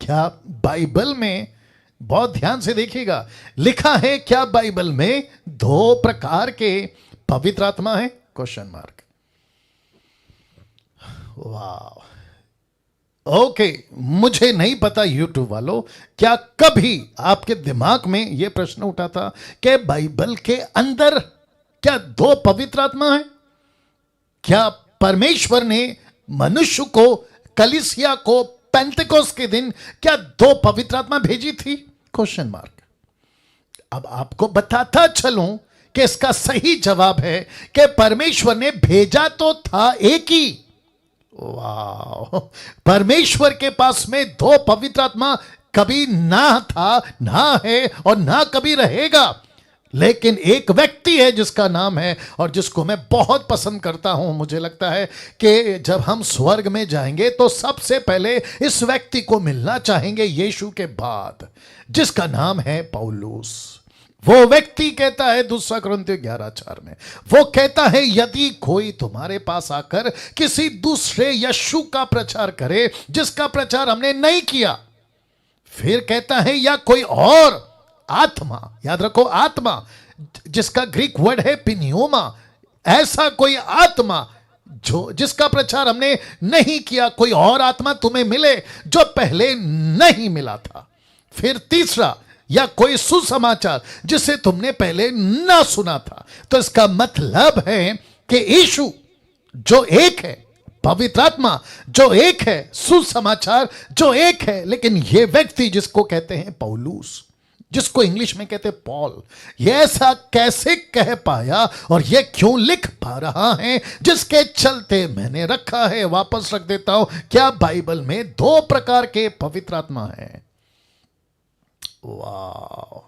क्या बाइबल में, बहुत ध्यान से देखिएगा, लिखा है क्या बाइबल में 2 प्रकार के पवित्र आत्मा है? Question mark. वाह, ओके, मुझे नहीं पता यूट्यूब वालों, क्या कभी आपके दिमाग में यह प्रश्न उठा था कि बाइबल के अंदर क्या 2 पवित्र आत्मा है? क्या परमेश्वर ने मनुष्य को, कलीसिया को पेंतेकोस्त के दिन क्या 2 पवित्र आत्मा भेजी थी? Question mark. अब आपको बताता चलूं कि इसका सही जवाब है कि परमेश्वर ने भेजा तो था एक ही। वाह, परमेश्वर के पास में 2 पवित्र आत्मा कभी ना था, ना है और ना कभी रहेगा, लेकिन एक व्यक्ति है जिसका नाम है, और जिसको मैं बहुत पसंद करता हूं। मुझे लगता है कि जब हम स्वर्ग में जाएंगे तो सबसे पहले इस व्यक्ति को मिलना चाहेंगे यीशु के बाद, जिसका नाम है पौलुस। वो व्यक्ति कहता है 2 कुरिन्थियों 11:4 में, वो कहता है यदि कोई तुम्हारे पास आकर किसी दूसरे यीशु का प्रचार करे जिसका प्रचार हमने नहीं किया, फिर कहता है या कोई और आत्मा, याद रखो आत्मा, जिसका ग्रीक वर्ड है पिनियोमा, ऐसा कोई आत्मा जो जिसका प्रचार हमने नहीं किया, कोई और आत्मा तुम्हें मिले जो पहले नहीं मिला था। फिर तीसरा, या कोई सुसमाचार जिसे तुमने पहले ना सुना था। तो इसका मतलब है कि यीशु जो एक है, पवित्र आत्मा जो एक है, सुसमाचार जो एक है, लेकिन यह व्यक्ति जिसको कहते हैं पौलुस, जिसको इंग्लिश में कहते हैं पॉल, ये ऐसा कैसे कह पाया और ये क्यों लिख पा रहा है, जिसके चलते मैंने रखा है, वापस रख देता हूं, क्या बाइबल में 2 प्रकार के पवित्र आत्मा है। वाह,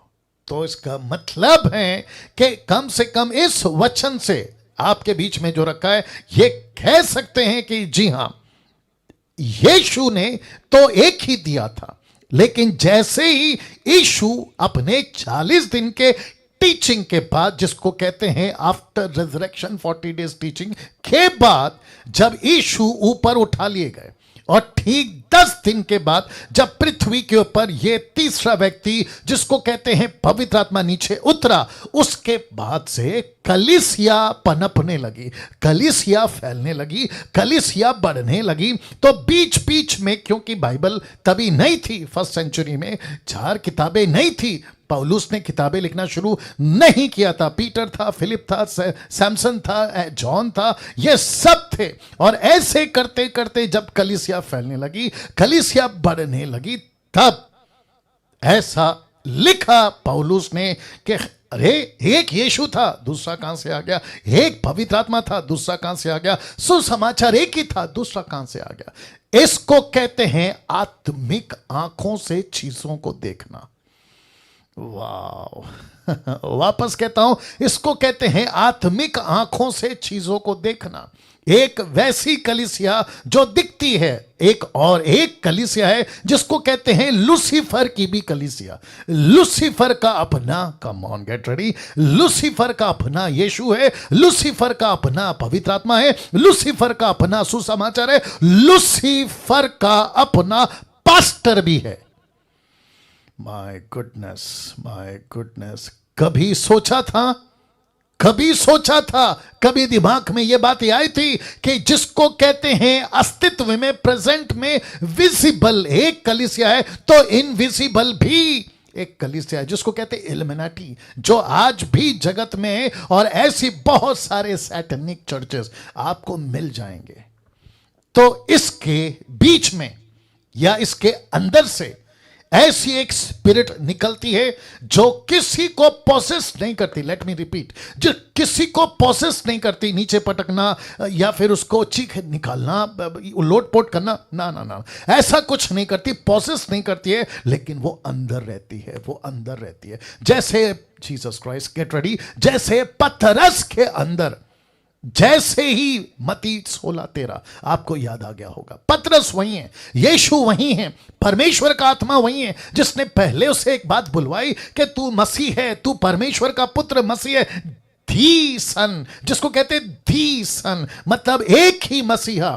तो इसका मतलब है कि कम से कम इस वचन से आपके बीच में जो रखा है, ये कह सकते हैं कि जी हां, यीशु ने तो एक ही दिया था, लेकिन जैसे ही यीशु अपने 40 दिन के टीचिंग के बाद, जिसको कहते हैं आफ्टर रिजरेक्शन 40 डेज टीचिंग के बाद, जब यीशु ऊपर उठा लिए गए, और ठीक 10 दिन के बाद जब पृथ्वी के ऊपर ये तीसरा व्यक्ति जिसको कहते हैं पवित्र आत्मा नीचे उतरा, उसके बाद से कलीसिया पनपने लगी, कलीसिया फैलने लगी, कलीसिया बढ़ने लगी। तो बीच बीच में, क्योंकि बाइबल तभी नहीं थी, 1st सेंचुरी में 4 किताबें नहीं थी, पौलुस ने किताबें लिखना शुरू नहीं किया था, पीटर था, फिलिप था, सैमसन था, जॉन था, ये सब थे। और ऐसे करते करते जब कलीसिया फैलने लगी, कलीसिया बढ़ने लगी, तब ऐसा लिखा पौलुस ने कि अरे एक यीशु था, दूसरा कहां से आ गया? एक पवित्र आत्मा था, दूसरा कहां से आ गया? सुसमाचार एक ही था, दूसरा कहां से आ गया? इसको कहते हैं आत्मिक आंखों से चीजों को देखना। वाह, वापस कहता हूं, इसको कहते हैं आत्मिक आंखों से चीजों को देखना। एक वैसी कलीसिया जो दिखती है, एक और एक कलीसिया है जिसको कहते हैं लूसीफर की भी कलीसिया। लूसीफर का अपना, come on get ready, Lucifer का अपना यीशु है, लूसीफर का अपना पवित्र आत्मा है, लूसीफर का अपना सुसमाचार है, लूसीफर का अपना पास्टर भी है। माय गुडनेस, माय गुडनेस, कभी सोचा था, कभी दिमाग में यह बात आई थी कि जिसको कहते हैं अस्तित्व में, प्रेजेंट में विजिबल एक कलीसिया है, तो इनविजिबल भी एक कलीसिया है जिसको कहते हैं इल्यूमिनाटी, जो आज भी जगत में है। और ऐसी बहुत सारे सैटेनिक चर्चेस आपको मिल जाएंगे। तो इसके बीच में या इसके अंदर से ऐसी एक स्पिरिट निकलती है जो किसी को पोसेस नहीं करती। लेट मी रिपीट, जो किसी को पोसेस नहीं करती, नीचे पटकना या फिर उसको चीख निकालना, लोटपोट करना, ना ना ना, ऐसा कुछ नहीं करती, पोसेस नहीं करती है, लेकिन वो अंदर रहती है, वो अंदर रहती है। जैसे जीसस क्राइस्ट, गेट रेडी, जैसे पतरस के अंदर, जैसे ही मत्ती 16:13 आपको याद आ गया होगा, पतरस वही है, यीशु वही है, परमेश्वर का आत्मा वही है जिसने पहले उसे एक बात बुलवाई कि तू मसीह है, तू परमेश्वर का पुत्र मसीह है, धी सन, जिसको कहते धी सन, मतलब एक ही मसीहा,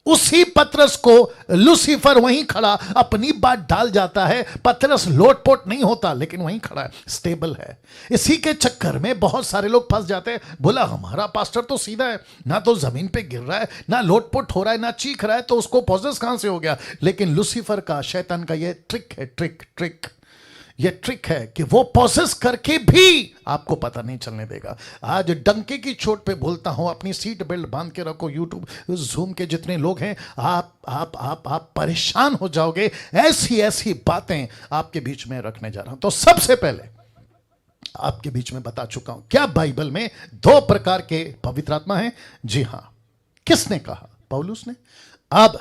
उसी पतरस को लूसीफर वहीं खड़ा अपनी बात डाल जाता है। पतरस लोटपोट नहीं होता, लेकिन वहीं खड़ा है, स्टेबल है। इसी के चक्कर में बहुत सारे लोग फंस जाते हैं। बोला हमारा पास्टर तो सीधा है, ना तो जमीन पे गिर रहा है, ना लोटपोट हो रहा है, ना चीख रहा है, तो उसको पॉजेस कहां से हो गया। लेकिन लूसीफर का, शैतान का ये ट्रिक है, ये ट्रिक है कि वो पॉसेस करके भी आपको पता नहीं चलने देगा। आज डंके की चोट पे बोलता हूं, अपनी सीट बेल्ट बांध के रखो। यूट्यूब जूम के जितने लोग हैं, आप परेशान हो जाओगे। ऐसी बातें आपके बीच में रखने जा रहा हूं। तो सबसे पहले आपके बीच में बता चुका हूं, क्या बाइबल में 2 प्रकार के पवित्र आत्मा हैं? जी हां। किसने कहा? पौलुस ने। अब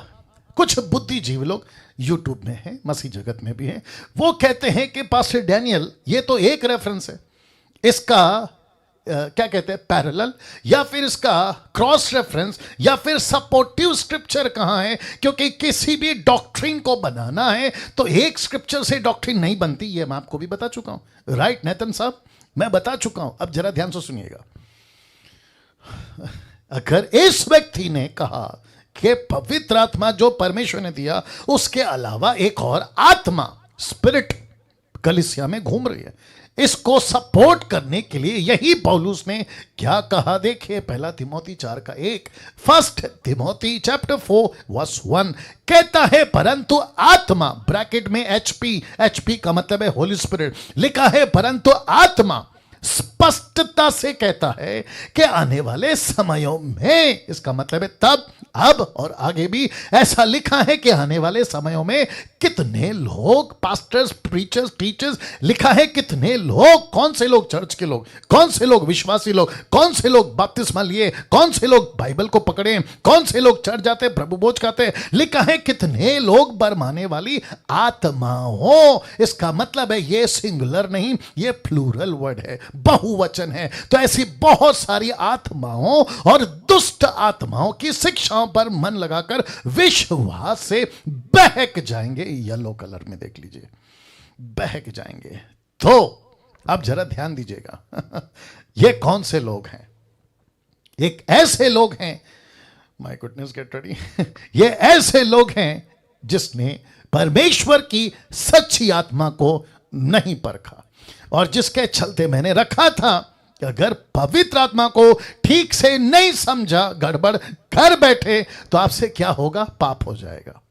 कुछ बुद्धिजीवी लोग यूट्यूब में हैं, मसीह जगत में भी हैं, वो कहते हैं कि पास्टर डैनियल ये तो एक रेफरेंस है, इसका क्या कहते हैं, पैरेलल, या फिर इसका क्रॉस रेफरेंस, या फिर सपोर्टिव स्क्रिप्चर कहां है? क्योंकि किसी भी डॉक्ट्रिन को बनाना है तो एक स्क्रिप्चर से डॉक्ट्रिन नहीं बनती। ये मैं आपको भी बता चुका हूं, राइट नेतन साहब? मैं बता चुका हूं। अब जरा ध्यान से सुनिएगा। अगर इस व्यक्ति ने कहा कि पवित्र आत्मा जो परमेश्वर ने दिया, उसके अलावा एक और आत्मा, स्पिरिट, कलीसिया में घूम रही है, इसको सपोर्ट करने के लिए यही पौलुस ने क्या कहा? देखिए, 1 तिमोथी 4:1, 1 तिमोथी चैप्टर 4 वर्स 1 कहता है, परंतु आत्मा, ब्रैकेट में एचपी का मतलब है होली स्पिरिट, लिखा है परंतु आत्मा स्पष्टता से कहता है कि आने वाले समयों में, इसका मतलब है तब, अब और आगे भी ऐसा लिखा है कि आने वाले समयों में कितने लोग, पास्टर्स, प्रीचर्स, टीचर्स, लिखा है कितने लोग, कौन से लोग, चर्च के लोग, कौन से लोग विश्वासी लोग, कौन से लोग बपतिस्मा लिए, कौन से लोग बाइबल को पकड़े, कौन से लोग चर्च जाते, प्रभु भोज खाते, लिखा है कितने लोग बरमाने वाली आत्माओं। इसका मतलब है ये सिंगुलर नहीं, ये प्लूरल वर्ड है, बहुवचन है। तो ऐसी बहुत सारी आत्माओं और दुष्ट आत्माओं की शिक्षाओं पर मन लगाकर विश्वास से बहक जाएंगे। येलो कलर में देख लीजिए, बहक जाएंगे। तो अब जरा ध्यान दीजिएगा, ये कौन से लोग हैं? एक ऐसे लोग हैं, माय गुडनेस गेट रेडी, ये ऐसे लोग हैं जिसने परमेश्वर की सच्ची आत्मा को नहीं परखा, और जिसके चलते मैंने रखा था कि अगर पवित्र आत्मा को ठीक से नहीं समझा, गड़बड़ कर बैठे, तो आपसे क्या होगा? पाप हो जाएगा।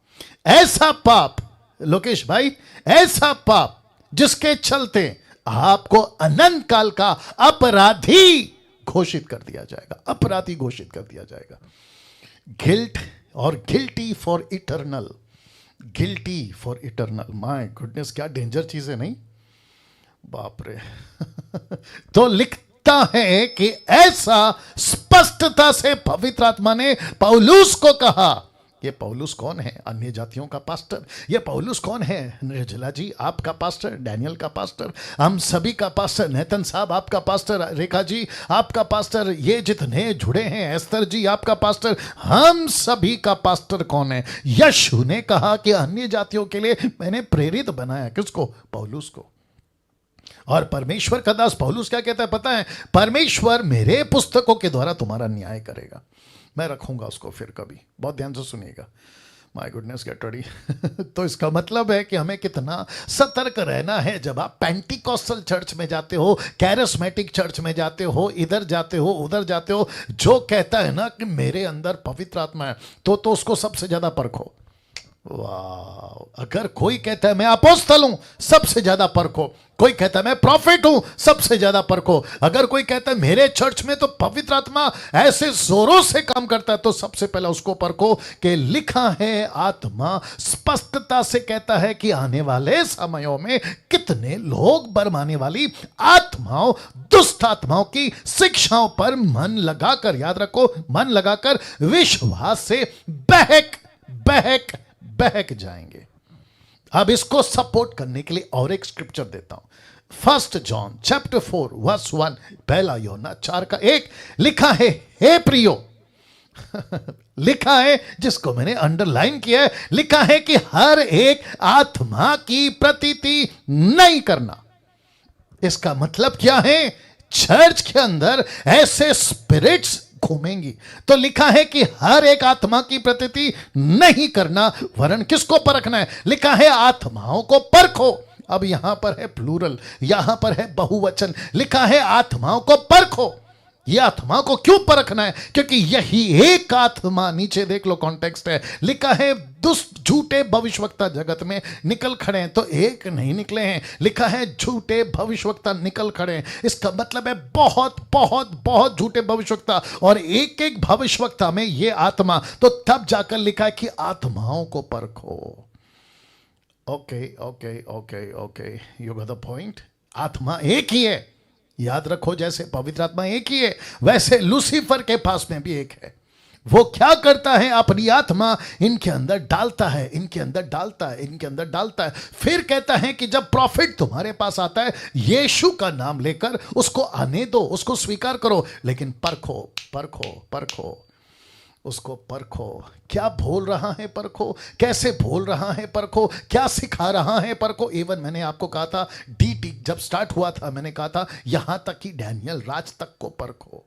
ऐसा पाप, लोकेश भाई, ऐसा पाप जिसके चलते आपको अनंत काल का अपराधी घोषित कर दिया जाएगा, अपराधी घोषित कर दिया जाएगा। गिल्ट और guilty for eternal, guilty for eternal. My goodness, क्या डेंजर चीज है, नहीं? बाप रे। तो लिखता है कि ऐसा स्पष्टता से पवित्र आत्मा ने पौलुस को कहा। ये पौलुस कौन है? अन्य जातियों का पास्टर। ये पौलुस कौन है? निर्जला जी आपका पास्टर, डैनियल का पास्टर, हम सभी का पास्टर, नेतन साहब आपका पास्टर, रेखा जी आपका पास्टर, ये जितने जुड़े हैं, एस्तर जी आपका पास्टर, हम सभी का पास्टर कौन है? यीशु ने कहा कि अन्य जातियों के लिए मैंने प्रेरित बनाया। किसको? पौलुस को। और परमेश्वर का दास पौलुस क्या कहता है पता है? परमेश्वर मेरे पुस्तकों के द्वारा तुम्हारा न्याय करेगा। मैं रखूंगा उसको फिर कभी। बहुत ध्यान से सुनिएगा। My goodness get ready. तो इसका मतलब है कि हमें कितना सतर्क रहना है जब आप पेंटिकॉस्टल चर्च में जाते हो, कैरिस्मेटिक चर्च में जाते हो, इधर जाते हो, उधर जाते हो। जो कहता है ना कि मेरे अंदर पवित्र आत्मा है, तो उसको सबसे ज्यादा परखो। वाह! अगर कोई कहता है मैं अपोस्तल हूं, सबसे ज्यादा परखो। कोई कहता है मैं प्रॉफिट हूं, सबसे ज्यादा परखो। अगर कोई कहता है मेरे चर्च में तो पवित्र आत्मा ऐसे जोरों से काम करता है, तो सबसे पहले उसको परखो कि लिखा है आत्मा स्पष्टता से कहता है कि आने वाले समयों में कितने लोग बरमाने वाली आत्माओं, दुष्ट आत्माओं की शिक्षाओं पर मन लगाकर, याद रखो, मन लगाकर विश्वास से बहक जाएंगे। अब इसको सपोर्ट करने के लिए और एक स्क्रिप्चर देता हूं। 1 जॉन चैप्टर 4 वर्स 1, पहला यूहन्ना 4:1 लिखा है, हे प्रियो, लिखा है, जिसको मैंने अंडरलाइन किया है, लिखा है कि हर एक आत्मा की प्रतीति नहीं करना। इसका मतलब क्या है? चर्च के अंदर ऐसे स्पिरिट्स घूमेंगी। तो लिखा है कि हर एक आत्मा की प्रतीति नहीं करना, वरन किसको परखना है? लिखा है आत्माओं को परखो। अब यहां पर है प्लूरल, यहां पर है बहुवचन, लिखा है आत्माओं को परखो। यह आत्मा को क्यों परखना है? क्योंकि यही एक आत्मा, नीचे देख लो कॉन्टेक्स्ट है, लिखा है दुष्ट झूठे भविष्यवक्ता जगत में निकल खड़े हैं। तो एक नहीं निकले हैं, लिखा है झूठे भविष्यवक्ता निकल खड़े हैं। इसका मतलब है बहुत बहुत बहुत झूठे भविष्यवक्ता, और एक एक भविष्यवक्ता में ये आत्मा। तो तब जाकर लिखा है कि आत्माओं को परखो। Okay okay okay okay, you got the point. आत्मा एक ही है, याद रखो। जैसे पवित्र आत्मा एक ही है, वैसे लूसीफर के पास में भी एक है। वो क्या करता है? अपनी आत्मा इनके अंदर डालता है, इनके अंदर डालता है, इनके अंदर डालता है। फिर कहता है कि जब प्रॉफिट तुम्हारे पास आता है, यीशु का नाम लेकर उसको आने दो, उसको स्वीकार करो, लेकिन परखो परखो परखो, उसको परखो। क्या बोल रहा है परखो, कैसे बोल रहा है परखो, क्या सिखा रहा है परखो। इवन मैंने आपको कहा था, डीटी जब स्टार्ट हुआ था, मैंने कहा था यहां तक कि डैनियल राज तक को परखो,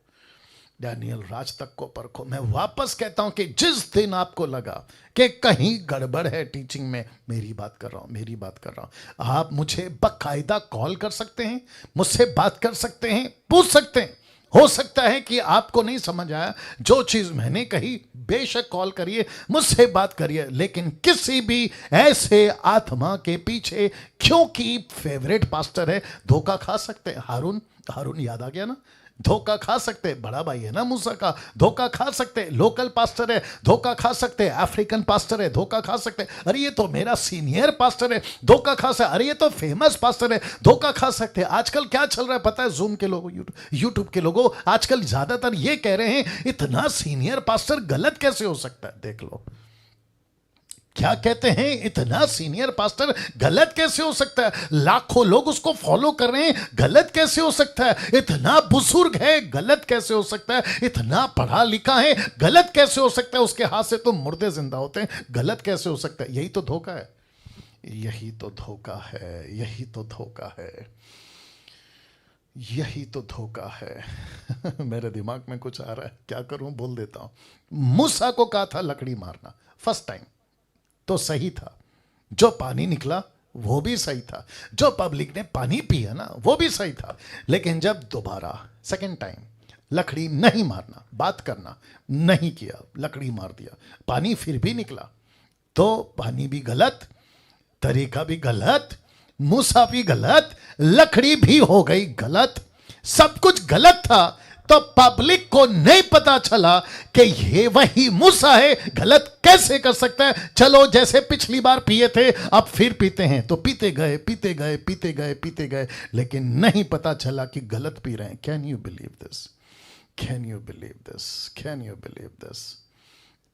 डैनियल राज तक को परखो। मैं वापस कहता हूं कि जिस दिन आपको लगा कि कहीं गड़बड़ है टीचिंग में, मेरी बात कर रहा हूं, मेरी बात कर रहा हूं, आप मुझे बाकायदा कॉल कर सकते हैं, मुझसे बात कर सकते हैं, पूछ सकते हैं। हो सकता है कि आपको नहीं समझ आया जो चीज मैंने कही, बेशक कॉल करिए, मुझसे बात करिए, लेकिन किसी भी ऐसे आत्मा के पीछे, क्योंकि फेवरेट पास्टर है, धोखा खा सकते हैं। हारून याद आ गया ना? धोखा खा सकते हैं, बड़ा भाई है ना मूसा का, धोखा खा सकते हैं। लोकल पास्टर है, धोखा खा सकते हैं। अफ्रीकन पास्टर है, धोखा खा सकते हैं। अरे ये तो मेरा सीनियर पास्टर है, धोखा खा सकते। अरे ये तो फेमस पास्टर है, धोखा खा सकते हैं। आजकल क्या चल रहा है पता है? जूम के लोगों, यूट्यूब के लोगों आजकल ज्यादातर ये कह रहे हैं, इतना सीनियर पास्टर गलत कैसे हो सकता है? देख लो क्या कहते हैं, इतना सीनियर पास्टर गलत कैसे हो सकता है? लाखों लोग उसको फॉलो कर रहे हैं, गलत कैसे हो सकता है? इतना बुजुर्ग है, गलत कैसे हो सकता है? इतना पढ़ा लिखा है, गलत कैसे हो सकता है? उसके हाथ से तो मुर्दे जिंदा होते हैं, गलत कैसे हो सकता है? यही तो धोखा है, यही तो धोखा है, यही तो धोखा है, यही तो धोखा है। मेरे दिमाग में कुछ आ रहा है, क्या करूं, बोल देता हूं। मूसा को कहा था लकड़ी मारना, फर्स्ट टाइम तो सही था, जो पानी निकला वो भी सही था, जो पब्लिक ने पानी पिया ना वो भी सही था। लेकिन जब दोबारा सेकंड टाइम लकड़ी नहीं मारना, बात करना नहीं किया, लकड़ी मार दिया, पानी फिर भी निकला, तो पानी भी गलत, तरीका भी गलत, मूसा भी गलत, लकड़ी भी हो गई गलत, सब कुछ गलत था। तो पब्लिक को नहीं पता चला कि ये वही मूसा है, गलत कैसे कर सकता है? चलो जैसे पिछली बार पिए थे अब फिर पीते हैं, तो पीते गए पीते गए पीते गए पीते गए, लेकिन नहीं पता चला कि गलत पी रहे हैं। Can you believe this? Can you believe this? Can you believe this?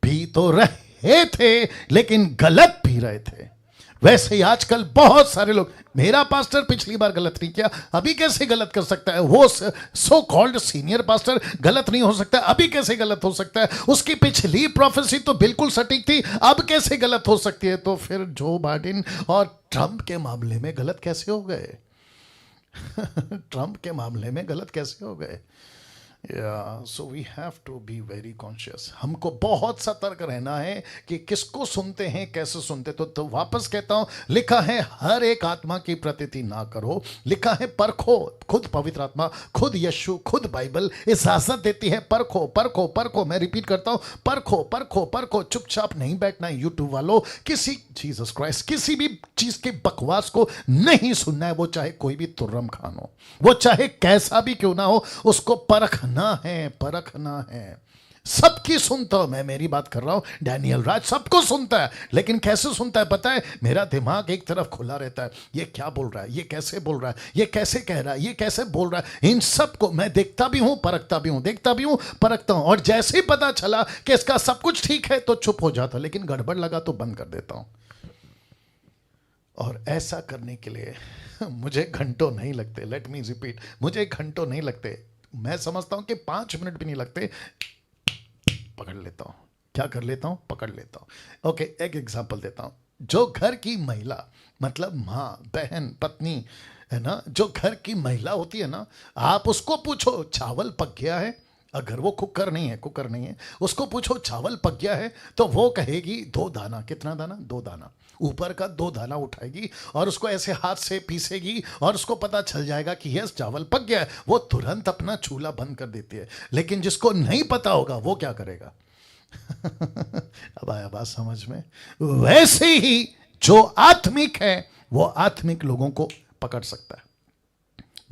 P तो रहे थे लेकिन गलत पी रहे थे। वैसे ही आजकल बहुत सारे लोग, मेरा पास्टर पिछली बार गलत नहीं किया, अभी कैसे गलत कर सकता है? वो सो कॉल्ड सीनियर पास्टर गलत नहीं हो सकता, अभी कैसे गलत हो सकता है? उसकी पिछली प्रोफेसी तो बिल्कुल सटीक थी, अब कैसे गलत हो सकती है? तो फिर जो बाइडेन और ट्रंप के मामले में गलत कैसे हो गए? ट्रंप के मामले में गलत कैसे हो गए? So we have to be very conscious. हमको बहुत सतर्क रहना है कि किसको सुनते हैं, कैसे सुनते। तो वापस कहता हूं, लिखा है हर एक आत्मा की प्रतीति ना करो, लिखा है परखो। खुद पवित्र आत्मा, खुद यीशु, खुद बाइबल इजाजत देती है, परखो परखो परखो। मैं रिपीट करता हूं, परखो परखो परखो। चुपचाप नहीं बैठना है यूट्यूब वालों, किसी जीसस क्राइस्ट किसी भी चीज के बकवास को नहीं सुनना है। वो चाहे कोई भी तुर्रम खान हो, वो चाहे कैसा भी क्यों ना हो, उसको परखना है, परखना है। सबकी सुनता हूं मैं, मेरी बात कर रहा हूं। डैनियल राज सबको सुनता है, लेकिन कैसे सुनता है पता है? मेरा दिमाग एक तरफ खुला रहता है, ये क्या बोल रहा है, ये कैसे बोल रहा है, ये कैसे कह रहा है, ये कैसे बोल रहा है। इन सबको मैं देखता भी हूं, परखता भी हूं, देखता भी हूं, परखता हूं। और जैसे ही पता चला कि इसका सब कुछ ठीक है तो चुप हो जाता, लेकिन गड़बड़ लगा तो बंद कर देता हूं। और ऐसा करने के लिए मुझे घंटों नहीं लगते। लेट मी रिपीट, मुझे घंटों नहीं लगते। मैं समझता हूं कि 5 मिनट भी नहीं लगते, पकड़ लेता हूं। क्या कर लेता हूं? पकड़ लेता हूं। ओके, एक एग्जांपल देता हूं। जो घर की महिला, मतलब माँ, बहन, पत्नी है ना, जो घर की महिला होती है ना, आप उसको पूछो चावल पक गया है, अगर वो कुकर नहीं है, उसको पूछो चावल पक गया है, तो वो कहेगी 2 दाना। कितना दाना? 2 दाना। ऊपर का 2 दाना उठाएगी और उसको ऐसे हाथ से पीसेगी और उसको पता चल जाएगा कि यस चावल पक गया है। वो तुरंत अपना चूल्हा बंद कर देती है। लेकिन जिसको नहीं पता होगा वो क्या करेगा? अब आया बात समझ में? वैसे ही जो आत्मिक है वो आत्मिक लोगों को पकड़ सकता है।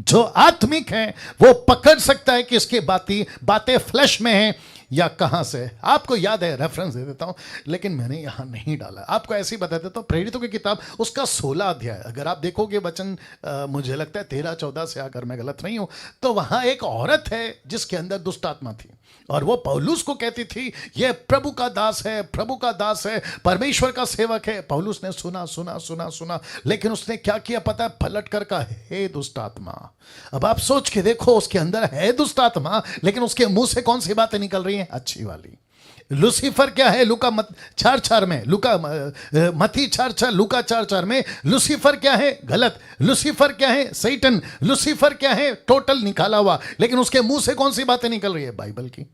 जो आत्मिक है वो पकड़ सकता है कि इसकी बातें फ्लैश में हैं या कहां से। आपको याद है, रेफरेंस दे देता हूं, लेकिन मैंने यहां नहीं डाला। आपको ऐसे ही बता देता हूं, प्रेरितों की किताब उसका 16 अध्याय, अगर आप देखोगे वचन मुझे लगता है 13-14 से, अगर मैं गलत नहीं हूं, तो वहां एक औरत है जिसके अंदर दुष्ट आत्मा थी और वो पौलुस को कहती थी ये प्रभु का दास है, प्रभु का दास है, परमेश्वर का सेवक है। पौलुस ने सुना सुना सुना सुना, लेकिन उसने क्या किया पता है? पलट कर कहा, हे दुष्ट आत्मा। अब आप सोच के देखो, उसके अंदर है दुष्ट आत्मा, लेकिन उसके मुंह से कौन सी बातें निकल रही हैं? अच्छी वाली। लूसीफर क्या है? लुका 4:4 में, लुका मत्ती 4:4, लुका 4:4 में लूसीफर क्या है? गलत। लूसीफर क्या है? सैटन। लूसीफर क्या है? टोटल निकाला हुआ। लेकिन उसके मुंह से कौन सी बातें निकल रही है? बाइबल की।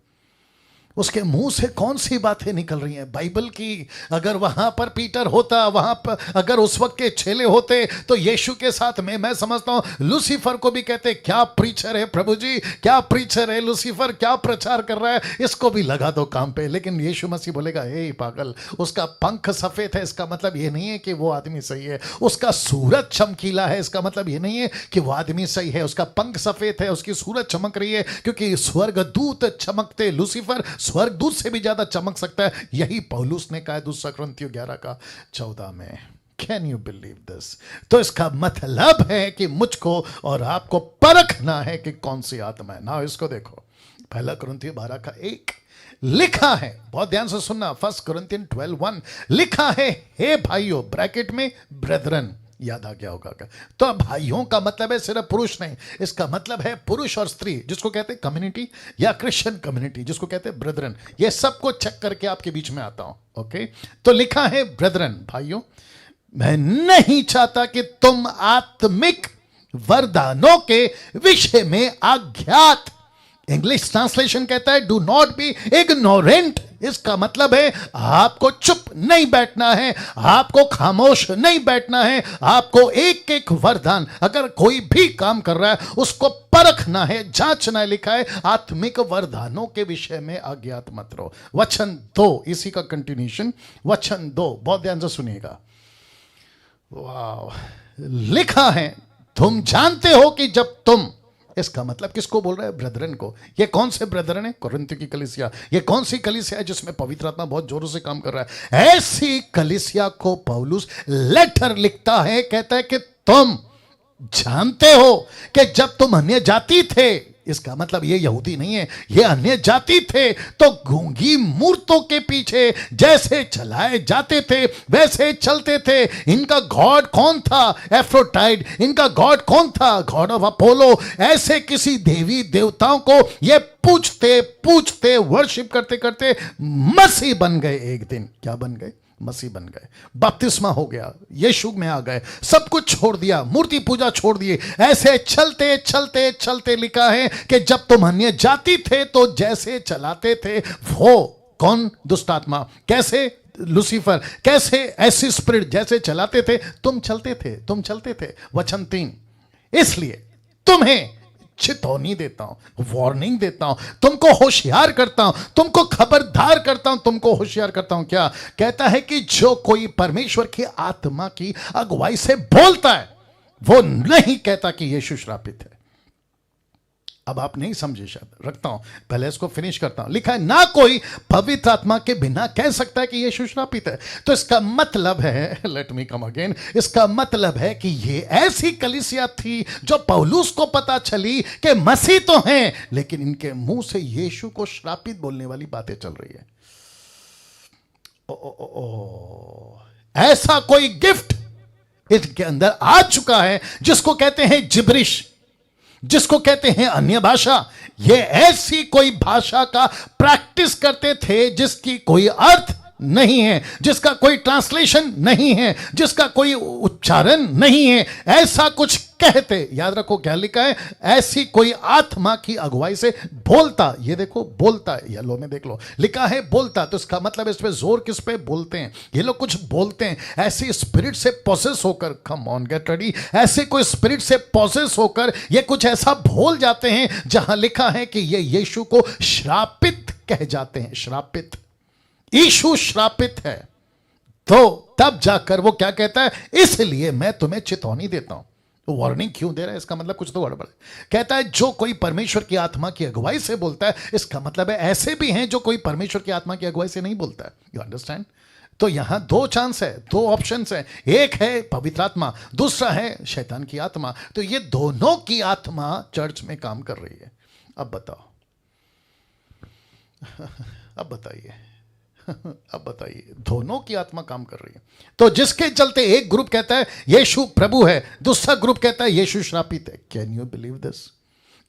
उसके मुंह से कौन सी बातें निकल रही हैं? बाइबल की। अगर वहां पर पीटर होता, वहां पर अगर उस वक्त के चेले होते, तो यीशु के साथ में मैं समझता हूं लूसीफर को भी कहते, क्या प्रीचर है प्रभु जी, क्या प्रीचर है लूसीफर, क्या प्रचार कर रहा है, इसको भी लगा दो काम पे। लेकिन यीशु मसीह बोलेगा, हे पागल, उसका पंख सफेद है, इसका मतलब ये नहीं है कि वो आदमी सही है। उसका सूरज चमकीला है, इसका मतलब ये नहीं है कि वो आदमी सही है। उसका पंख सफेद है, उसकी सूरज चमक रही है, क्योंकि स्वर्गदूत चमकते, लूसीफर स्वर्गदूत से भी ज्यादा चमक सकता है। यही पौलुस ने कहा दूसरा कुरिन्थियों 11:14 में। Can you believe this? तो इसका मतलब है कि मुझको और आपको परखना है कि कौन सी आत्मा है ना। इसको देखो, 1 कुरिन्थियों 12:1 लिखा है, बहुत ध्यान से सुनना, 1 कुरिन्थियन 12:1 लिखा है, हे भाइयों, ब्रैकेट में ब्रेदरन, याद आ गया होगा क्या? तो भाइयों का मतलब है सिर्फ पुरुष नहीं, इसका मतलब है पुरुष और स्त्री, जिसको कहते हैं कम्युनिटी, या क्रिश्चियन कम्युनिटी जिसको कहते हैं ब्रदरन। ये सबको चेक करके आपके बीच में आता हूं। ओके, तो लिखा है ब्रदरन, भाइयों, मैं नहीं चाहता कि तुम आत्मिक वरदानों के विषय में अज्ञात, इंग्लिश ट्रांसलेशन कहता है डू नॉट बी इग्नोरेंट। इसका मतलब है आपको चुप नहीं बैठना है, आपको खामोश नहीं बैठना है, आपको एक एक वरदान, अगर कोई भी काम कर रहा है उसको परखना है, जांचना है। लिखा है आत्मिक वरदानों के विषय में अज्ञात मत रहो। वचन 2, इसी का कंटिन्यूशन, वचन 2, बहुत ध्यान से सुनिएगा। वाह, लिखा है तुम जानते हो कि जब तुम, इसका मतलब किसको बोल रहा है? ब्रदरन को। ये कौन से ब्रदरन है? कुरिन्थ की कलीसिया। ये कौन सी कलीसिया है जिसमें पवित्र आत्मा बहुत जोरों से काम कर रहा है? ऐसी कलीसिया को पौलुस लेटर लिखता है, कहता है कि तुम जानते हो कि जब तुम अन्य जाति थे, इसका मतलब ये यहूदी नहीं है, ये अन्य जाति थे, तो गूंगी मूर्तों के पीछे जैसे चलाए जाते थे वैसे चलते थे। इनका गॉड कौन था? एफ्रोडाइट। इनका गॉड कौन था? God of Apollo. ऐसे किसी देवी देवताओं को ये पूछते पूछते, वर्शिप करते करते मसीह बन गए। एक दिन क्या बन गए? मसीह बन गए। बपतिस्मा हो गया, यीशु में आ गए, सब कुछ छोड़ दिया, मूर्ति पूजा छोड़ दिए। ऐसे चलते चलते चलते लिखा है कि जब तुम अन्य जाति थे तो जैसे चलाते थे, वो कौन? दुष्ट आत्मा। कैसे? लूसीफर। कैसे? ऐसी स्पिरिट जैसे चलाते थे, तुम चलते थे, तुम चलते थे। वचन 3, इसलिए तुम्हें चेतावनी देता हूं, वार्निंग देता हूं, तुमको होशियार करता हूं, तुमको खबरदार करता हूं, तुमको होशियार करता हूं। क्या कहता है? कि जो कोई परमेश्वर की आत्मा की अगुवाई से बोलता है, वो नहीं कहता कि यीशु श्रापित है। अब आप नहीं समझे शायद, रखता हूं, पहले इसको फिनिश करता हूं। लिखा है ना कोई पवित्र आत्मा के बिना कह सकता है कि यीशु श्रापित है। तो इसका मतलब है, लेट मी कम अगेन, इसका मतलब है कि ये ऐसी कलीसिया थी जो पौलुस को पता चली कि मसीह तो हैं, लेकिन इनके मुंह से यीशु को श्रापित बोलने वाली बातें चल रही है। ऐसा कोई गिफ्ट इनके अंदर आ चुका है जिसको कहते हैं जिब्रिश, जिसको कहते हैं अन्य भाषा। ये ऐसी कोई भाषा का प्रैक्टिस करते थे जिसकी कोई अर्थ नहीं है, जिसका कोई ट्रांसलेशन नहीं है, जिसका कोई उच्चारण नहीं है, ऐसा कुछ कहते, याद रखो क्या लिखा है, ऐसी कोई आत्मा की अगुवाई से बोलता, ये देखो बोलता है, येलो में देख लो लिखा है बोलता, तो इसका मतलब इस पे जोर किस पे, बोलते हैं, ये लोग कुछ बोलते हैं, ऐसी स्पिरिट से पोसेस होकर, कम ऑन गेट रेडी, ऐसे कोई स्पिरिट से पोसेस होकर ये कुछ ऐसा बोल जाते हैं जहां लिखा है कि ये यीशु को श्रापित कह जाते हैं, श्रापित, यीशु श्रापित है। तो तब जाकर वो क्या कहता है, इसलिए मैं तुम्हें चेतावनी देता हूं। तो वार्निंग क्यों दे रहा है, इसका मतलब कुछ तो गड़बड़ है। कहता है जो कोई परमेश्वर की आत्मा की अगुवाई से बोलता है, इसका मतलब है ऐसे भी हैं जो कोई परमेश्वर की आत्मा की अगुवाई से नहीं बोलता है। You understand? तो यहां दो चांस है, दो ऑप्शंस है, एक है पवित्र आत्मा, दूसरा है शैतान की आत्मा। तो ये दोनों की आत्मा चर्च में काम कर रही है। अब बताओ, अब बताइए, अब बताइए, दोनों की आत्मा काम कर रही है। तो जिसके चलते एक ग्रुप कहता है यीशु प्रभु है, दूसरा ग्रुप कहता है यीशु श्रापित है। Can you believe this?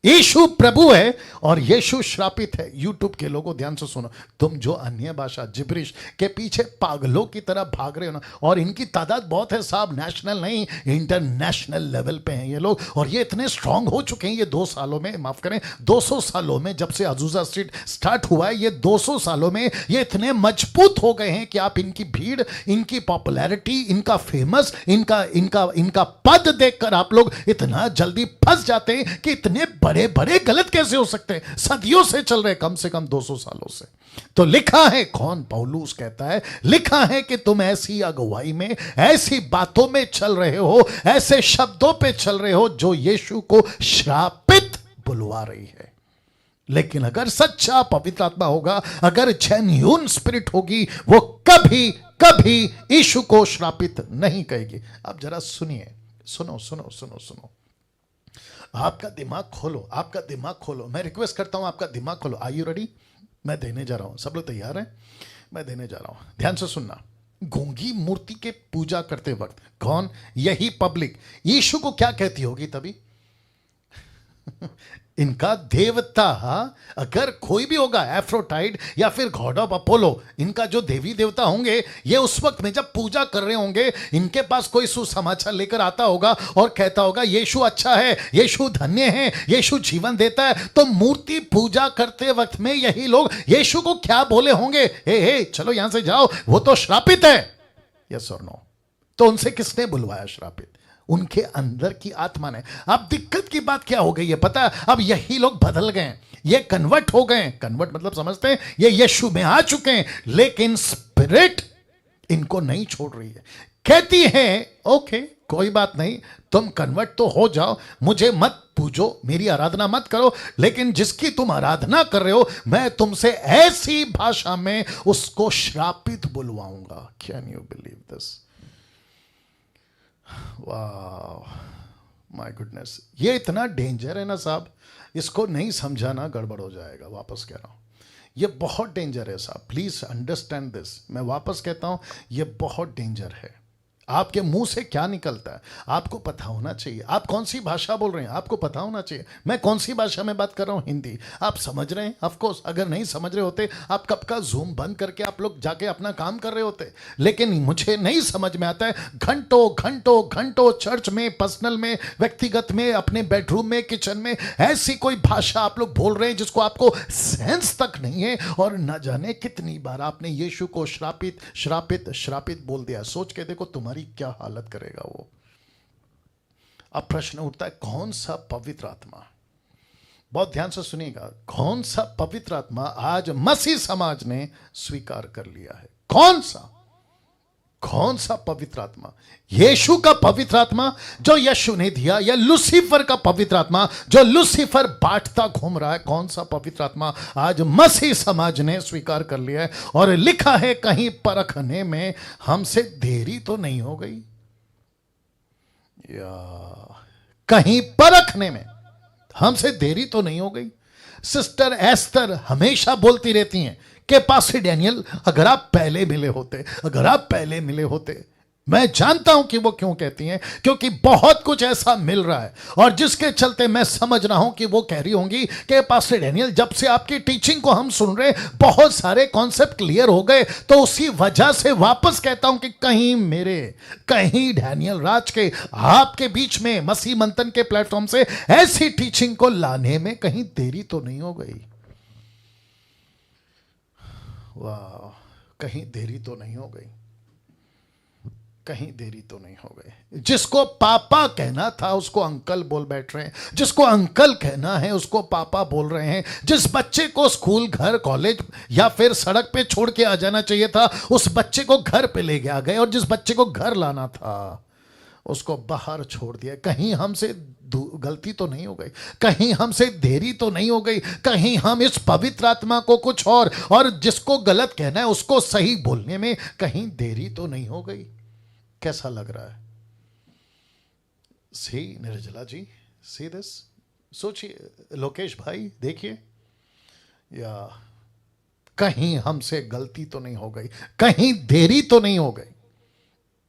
Yeshu प्रभु है और यीशु श्रापित है। यूट्यूब के लोगों ध्यान से सुनो, तुम जो अन्य भाषा जिब्रिश के पीछे पागलों की तरह भाग रहे हो ना, और इनकी तादाद बहुत है साहब, नेशनल नहीं इंटरनेशनल लेवल पे हैं ये लोग, और ये इतने स्ट्रांग हो चुके हैं ये 2 सालों में, माफ करें 200 सालों में, जब से अजूजा स्ट्रीट स्टार्ट हुआ है, ये 200 सालों में ये इतने मजबूत हो गए हैं कि आप इनकी भीड़, इनकी पॉपुलैरिटी, इनका फेमस, इनका पद देखकर आप लोग इतना जल्दी फंस जाते हैं कि इतने बड़े बड़े गलत कैसे हो सकते हैं, सदियों से चल रहे, कम से कम 200 सालों से। तो लिखा है, कौन, पौलुस कहता है, लिखा है कि तुम ऐसी अगुवाई में, ऐसी बातों में चल रहे हो, ऐसे शब्दों पे चल रहे हो जो यीशु को श्रापित बुलवा रही है। लेकिन अगर सच्चा पवित्र आत्मा होगा, अगर जेन्युइन स्पिरिट होगी, वो कभी कभी यीशु को श्रापित नहीं कहेगी। अब जरा सुनिए, सुनो सुनो सुनो सुनो, आपका दिमाग खोलो, आपका दिमाग खोलो, मैं रिक्वेस्ट करता हूं आपका दिमाग खोलो। Are you ready? मैं देने जा रहा हूं, सब लोग तैयार हैं? मैं देने जा रहा हूं, ध्यान से सुनना। गूंगी मूर्ति के पूजा करते वक्त कौन, यही पब्लिक यीशु को क्या कहती होगी तभी? इनका देवता, अगर कोई भी होगा, एफ्रोटाइट या फिर गॉड ऑफ अपोलो, इनका जो देवी देवता होंगे, ये उस वक्त में जब पूजा कर रहे होंगे, इनके पास कोई सुसमाचार लेकर आता होगा और कहता होगा यीशु अच्छा है, यीशु धन्य है, यीशु जीवन देता है। तो मूर्ति पूजा करते वक्त में यही लोग यीशु को क्या बोले होंगे? हे चलो यहां से जाओ, वो तो श्रापित है। यस और नो? तो उनसे किसने बुलवाया श्रापित? उनके अंदर की आत्मा ने। अब दिक्कत की बात क्या हो गई है पता है? अब यही लोग बदल गए, ये कन्वर्ट हो गए। कन्वर्ट मतलब समझते हैं, ये यीशु में आ चुके हैं, लेकिन स्पिरिट इनको नहीं छोड़ रही है। कहती है ओके कोई बात नहीं, तुम कन्वर्ट तो हो जाओ, मुझे मत पूजो, मेरी आराधना मत करो, लेकिन जिसकी तुम आराधना कर रहे हो, मैं तुमसे ऐसी भाषा में उसको श्रापित बुलवाऊंगा। Can you believe this? वाह, माय गुडनेस, ये इतना डेंजर है ना साहब, इसको नहीं समझाना गड़बड़ हो जाएगा। वापस कह रहा हूं, ये बहुत डेंजर है साहब, प्लीज अंडरस्टैंड दिस। मैं वापस कहता हूं, ये बहुत डेंजर है। आपके मुंह से क्या निकलता है आपको पता होना चाहिए। आप कौन सी भाषा बोल रहे हैं आपको पता होना चाहिए। मैं कौन सी भाषा में बात कर रहा हूं? हिंदी। आप समझ रहे हैं? ऑफ कोर्स, अगर नहीं समझ रहे होते आप कब का जूम बंद करके आप लोग जाके अपना काम कर रहे होते। लेकिन मुझे नहीं समझ में आता है, घंटों घंटों घंटों चर्च में, पर्सनल में, व्यक्तिगत में, अपने बेडरूम में, किचन में, ऐसी कोई भाषा आप लोग बोल रहे हैं जिसको आपको सेंस तक नहीं है, और न जाने कितनी बार आपने यीशु को श्रापित श्रापित श्रापित बोल दिया। सोच के देखो तुम्हारी क्या हालत करेगा वो। अब प्रश्न उठता है, कौन सा पवित्र आत्मा? बहुत ध्यान से सुनिएगा, कौन सा पवित्र आत्मा आज मसीह समाज ने स्वीकार कर लिया है? कौन सा पवित्र आत्मा? यीशु का पवित्र आत्मा जो यीशु ने दिया, या लूसीफर का पवित्र आत्मा जो लूसीफर बांटता घूम रहा है? कौन सा पवित्र आत्मा आज मसीह समाज ने स्वीकार कर लिया है? और लिखा है कहीं परखने में हमसे देरी तो नहीं हो गई, या कहीं परखने में हमसे देरी तो नहीं हो गई। सिस्टर एस्तर हमेशा बोलती रहती हैं कि पास्टर डैनियल, अगर आप पहले मिले होते, अगर आप पहले मिले होते। मैं जानता हूं कि वो क्यों कहती हैं, क्योंकि बहुत कुछ ऐसा मिल रहा है और जिसके चलते मैं समझ रहा हूं कि वो कह रही होंगी कि पास्टर डैनियल, जब से आपकी टीचिंग को हम सुन रहे, बहुत सारे कॉन्सेप्ट क्लियर हो गए, तो उसी वजह से वापस कहता हूं कि कहीं डैनियल राज के आपके बीच में मसीह मंथन के प्लेटफॉर्म से ऐसी टीचिंग को लाने में कहीं देरी तो नहीं हो गई। वाह, कहीं देरी तो नहीं हो गई, कहीं देरी तो नहीं हो गई। जिसको पापा कहना था उसको अंकल बोल बैठ रहे हैं, जिसको अंकल कहना है उसको पापा बोल रहे हैं। जिस बच्चे को स्कूल, घर, कॉलेज या फिर सड़क पे छोड़ के आ जाना चाहिए था, उस बच्चे को घर पे ले आ गए, और जिस बच्चे को घर लाना था उसको बाहर छोड़ दिया। कहीं हमसे गलती तो नहीं हो गई, कहीं हमसे देरी तो नहीं हो गई, कहीं हम इस पवित्र आत्मा को कुछ और जिसको गलत कहना है उसको सही बोलने में कहीं देरी तो नहीं हो गई। कैसा लग रहा है? सी निर्जला जी, सी दिस, सोचिए। लोकेश भाई देखिए, या कहीं हमसे गलती तो नहीं हो गई, कहीं देरी तो नहीं हो गई।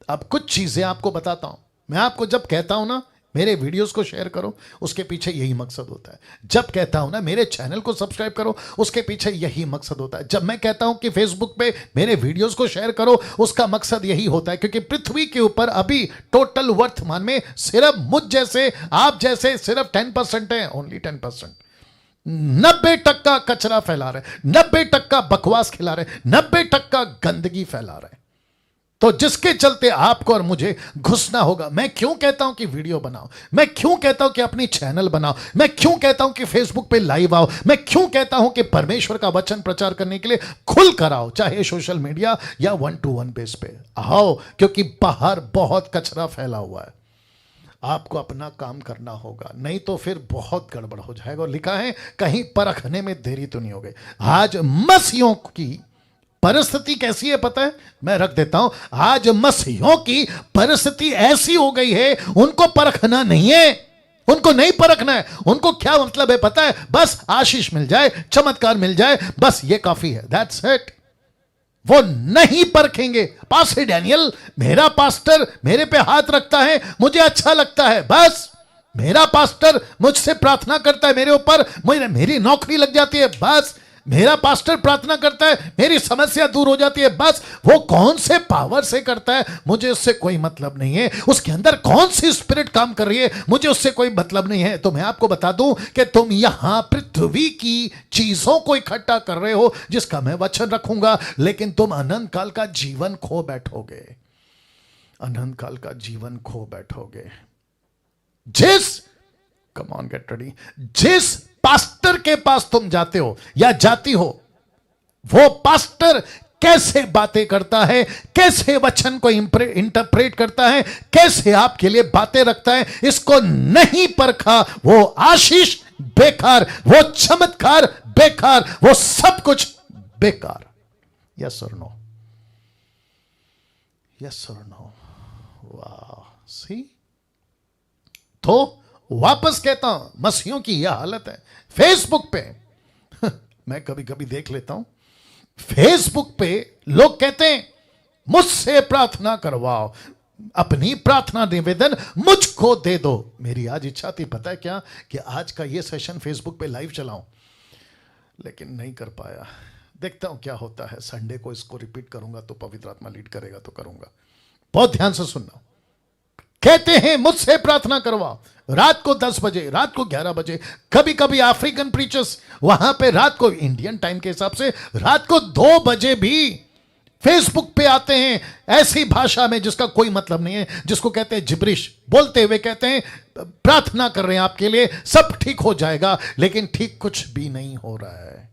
अब कुछ चीजें आपको बताता हूं। मैं आपको जब कहता हूं ना मेरे वीडियोस को शेयर करो, उसके पीछे यही मकसद होता है। जब कहता हूं ना मेरे चैनल को सब्सक्राइब करो, उसके पीछे यही मकसद होता है। जब मैं कहता हूं कि फेसबुक पे मेरे वीडियोस को शेयर करो, उसका मकसद यही होता है, क्योंकि पृथ्वी के ऊपर अभी टोटल वर्तमान में सिर्फ मुझ जैसे, आप जैसे सिर्फ 10% है, ओनली 10%। 90% कचरा फैला रहे, 90% बकवास खिला रहे, 90% गंदगी फैला रहे। तो जिसके चलते आपको और मुझे घुसना होगा। मैं क्यों कहता हूं कि वीडियो बनाओ, मैं क्यों कहता हूं कि अपनी चैनल बनाओ, मैं क्यों कहता हूं कि फेसबुक पे लाइव आओ, मैं क्यों कहता हूं कि परमेश्वर का वचन प्रचार करने के लिए खुल कर आओ, चाहे सोशल मीडिया या 1-to-1 बेस पे आओ, क्योंकि बाहर बहुत कचरा फैला हुआ है। आपको अपना काम करना होगा, नहीं तो फिर बहुत गड़बड़ हो जाएगा। और लिखा है कहीं परखने में देरी तो नहीं हो गई। आज मसीहों की परिस्थिति कैसी है पता है? मैं रख देता हूं। आज मसीहों की परिस्थिति ऐसी हो गई है, उनको परखना नहीं है, उनको नहीं परखना है। उनको क्या मतलब है पता है? बस आशीष मिल जाए, चमत्कार मिल जाए, बस ये काफी है, दैट्स इट। वो नहीं परखेंगे। पास्टर डैनियल, मेरा पास्टर मेरे पे हाथ रखता है, मुझे अच्छा लगता है, बस मेरा पास्टर मुझसे प्रार्थना करता है मेरे ऊपर, मेरी नौकरी लग जाती है, बस मेरा पास्टर प्रार्थना करता है, मेरी समस्या दूर हो जाती है, बस। वो कौन से पावर से करता है मुझे उससे कोई मतलब नहीं है, उसके अंदर कौन सी स्पिरिट काम कर रही है मुझे उससे कोई मतलब नहीं है। तो मैं आपको बता दूं कि तुम यहां पृथ्वी की चीजों को इकट्ठा कर रहे हो, जिसका मैं वचन रखूंगा, लेकिन तुम अनंत काल का जीवन खो बैठोगे, अनंत काल का जीवन खो बैठोगे। कम ऑन गेट रेडी, जिस पास्टर के पास तुम जाते हो या जाती हो, वो पास्टर कैसे बातें करता है, कैसे वचन को इंटरप्रेट करता है, कैसे आपके लिए बातें रखता है, इसको नहीं परखा, वो आशीष बेकार, वो चमत्कार बेकार, वो सब कुछ बेकार। यस और नो, यस और नो। वाह, सी। तो वापस कहता हूं, मसीहों की यह हालत है। फेसबुक पे मैं कभी कभी देख लेता हूं, फेसबुक पे लोग कहते हैं मुझसे प्रार्थना करवाओ, अपनी प्रार्थना निवेदन मुझको दे दो। मेरी आज इच्छा थी पता है क्या, कि आज का ये सेशन फेसबुक पे लाइव चलाऊं, लेकिन नहीं कर पाया। देखता हूं क्या होता है। संडे को इसको रिपीट करूंगा तो पवित्र आत्मा लीड करेगा तो करूंगा। बहुत ध्यान से सुनना। कहते हैं मुझसे प्रार्थना करवाओ, रात को 10 बजे, रात को 11 बजे, कभी कभी अफ्रीकन प्रीचर्स वहां पे रात को, इंडियन टाइम के हिसाब से रात को 2 बजे भी फेसबुक पे आते हैं, ऐसी भाषा में जिसका कोई मतलब नहीं है, जिसको कहते हैं जिब्रिश, बोलते हुए कहते हैं प्रार्थना कर रहे हैं आपके लिए, सब ठीक हो जाएगा, लेकिन ठीक कुछ भी नहीं हो रहा है।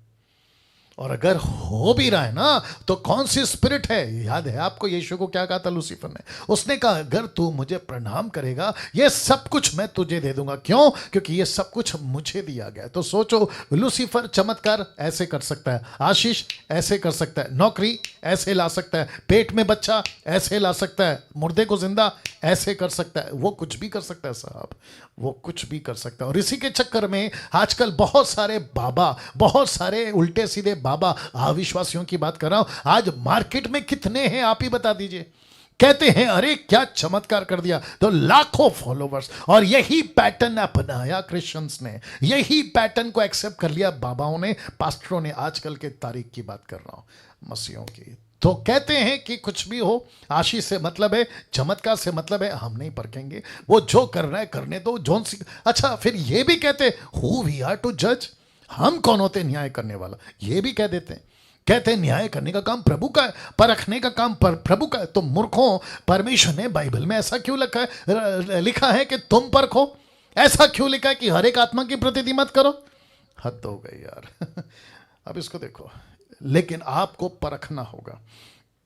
और अगर हो भी रहा है ना, तो कौन सी स्पिरिट है? याद है आपको यीशु को क्या कहा था लूसीफर ने? उसने कहा अगर तू मुझे प्रणाम करेगा, ये सब कुछ मैं तुझे दे दूंगा। क्यों? क्योंकि ये सब कुछ मुझे दिया गया है। तो सोचो, लूसीफर चमत्कार ऐसे कर सकता है, आशीष ऐसे कर सकता है, नौकरी ऐसे ला सकता है, पेट में बच्चा ऐसे ला सकता है, मुर्दे को जिंदा ऐसे कर सकता है। वो कुछ भी कर सकता है साहब, वो कुछ भी कर सकता है। और इसी के चक्कर में आजकल बहुत सारे बाबा, बहुत सारे उल्टे सीधे बाबा, अविश्वासियों की बात कर रहा हूं, आज मार्केट में कितने हैं आप ही बता दीजिए। कहते हैं अरे क्या चमत्कार कर दिया, तो लाखों फॉलोवर्स, और यही पैटर्न अपनाया क्रिश्चियंस ने, यही पैटर्न को एक्सेप्ट कर लिया बाबाओं ने, पास्टरों ने। आजकल के तारीख की बात कर रहा हूं, मसीहों की। तो कहते हैं कि कुछ भी हो, आशीष से मतलब है, चमत्कार से मतलब है, हम नहीं परखेंगे, वो जो कर रहा है करने दो, जोन सी। अच्छा, फिर ये भी कहते हु वी आर टू जज, हम कौन होते न्याय करने वाला, ये भी कह देते हैं। कहते हैं न्याय करने का काम प्रभु का है, परखने का काम प्रभु का है। तो मूर्खों, परमेश्वर ने बाइबल में ऐसा क्यों लिखा है कि तुम परखो? ऐसा क्यों लिखा है कि हर एक आत्मा की प्रतिनिधि मत करो? हद हो गई यार। अब इसको देखो, लेकिन आपको परखना होगा,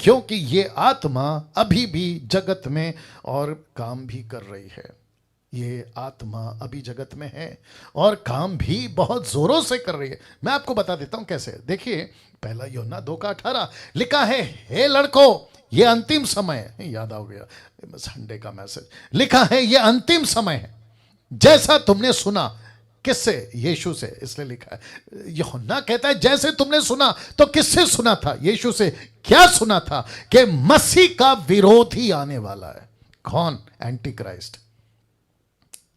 क्योंकि ये आत्मा अभी भी जगत में और काम भी कर रही है। ये आत्मा अभी जगत में है और काम भी बहुत जोरों से कर रही है। मैं आपको बता देता हूं कैसे। देखिए, पहला यूहन्ना 2:18 लिखा है, हे लड़कों ये अंतिम समय है। याद आ गया संडे का मैसेज, लिखा है ये अंतिम समय है, जैसा तुमने सुना। किससे? यीशु से, इसलिए लिखा है। यूहन्ना कहता है जैसे तुमने सुना, तो किससे सुना था? यीशु से। क्या सुना था? कि मसीह का विरोधी आने वाला है। कौन? Anti Christ.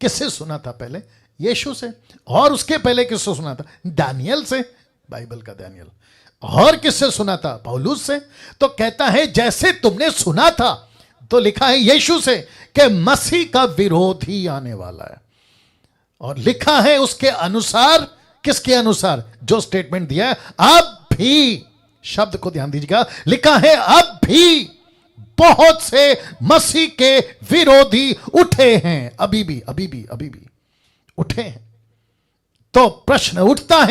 किससे सुना था? पहले यीशु से। और उसके पहले किससे सुना था? दानियल से, बाइबल का दानियल। और किससे सुना था? पौलुस से। तो कहता है जैसे तुमने सुना था, तो लिखा है यीशु से कि मसीह का विरोधी आने वाला है। और लिखा है उसके अनुसार। किसके अनुसार? जो स्टेटमेंट दिया है, अब भी, शब्द को ध्यान दीजिएगा, लिखा है अब भी बहुत से मसीह के विरोधी उठे हैं। अभी भी उठे हैं। तो प्रश्न उठता है